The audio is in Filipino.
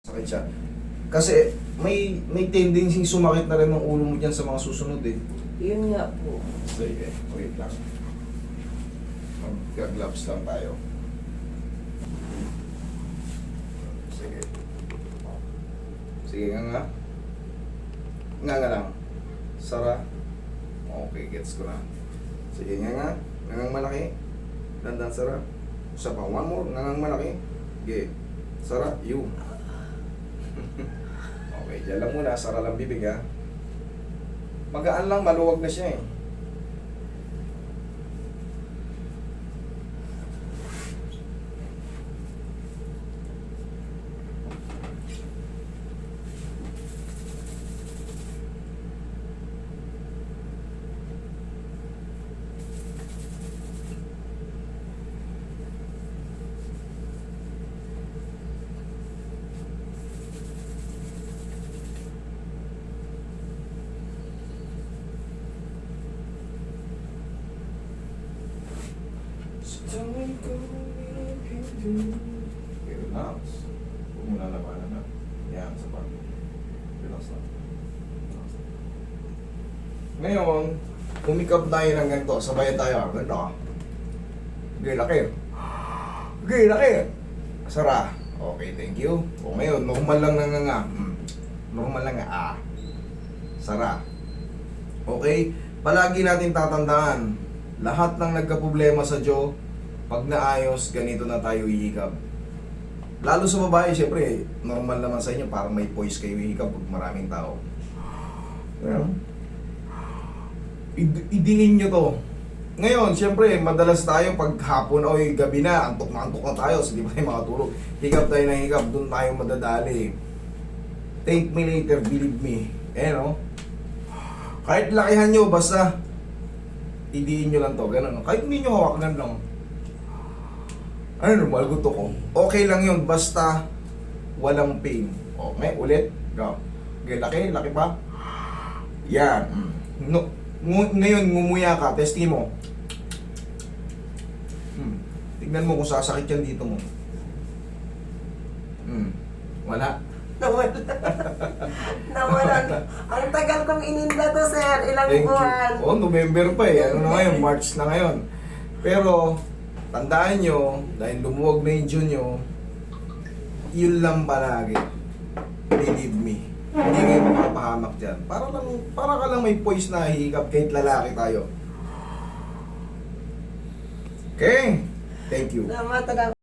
Sakit siya. Kasi may tendency sumakit na rin ng ulo mo dyan sa mga susunod eh. Yun nga po. Sige, wait lang. Magka-gloves lang tayo. Sige. Sige nga. Nga lang. Sara. Okay, gets ko na. Sige nga. Ngangang malaki. Dandan sara. Isa pa, one more. Ngangang malaki. Sige. Sara, you. Okay, dyan lang muna. Sara lang bibig ha. Magaan lang, maluwag na siya eh. Okay, relax. Huwag mo lalabanan na. Yan, sa pag. Relax lang. Relax lang. Ngayon, kumikap tayo ng ganito. Sabayan tayo. Ganito ka. Okay, laki. Okay, laki. Sara. Okay, thank you. O ngayon, normal lang nga. Normal lang nga. Sara. Okay? Palagi natin tatandaan, lahat ng nagka-problema sa jaw, pag naayos, ganito na tayo ihikab. Lalo sa babae, syempre, normal naman sa inyo, parang may poise kayo ihikab pag maraming tao. Idiin nyo to. Ngayon, syempre, madalas tayo pag hapon o gabi na, antok na tayo, so di pa tayo makatulog. Hikab tayo ng hikab, doon tayo madadali. Thank me later, believe me. No? Kahit lakihan nyo, basta idiin nyo lang to, ganun. Kahit hindi nyo hawakan lang. Ano normal, gusto ko. Okay lang yun, basta walang pain. Okay, ulit. Go. Okay, laki pa. Yan. No, ngayon, ngumuya ka, testing mo. Tignan mo kung sasakit yan dito mo. Wala. Nawala. Ang tagal kong ininda to, sir. Ilang Thank buwan. you. November pa eh. Ano na ngayon? March na ngayon. Pero, tandaan nyo, dahil lumuwag na yung June nyo, yun lang palagi. Believe me. Hindi kayo mapapahamak dyan. Para ka lang may poise na hihikap kahit lalaki tayo. Okay? Thank you. Salamat.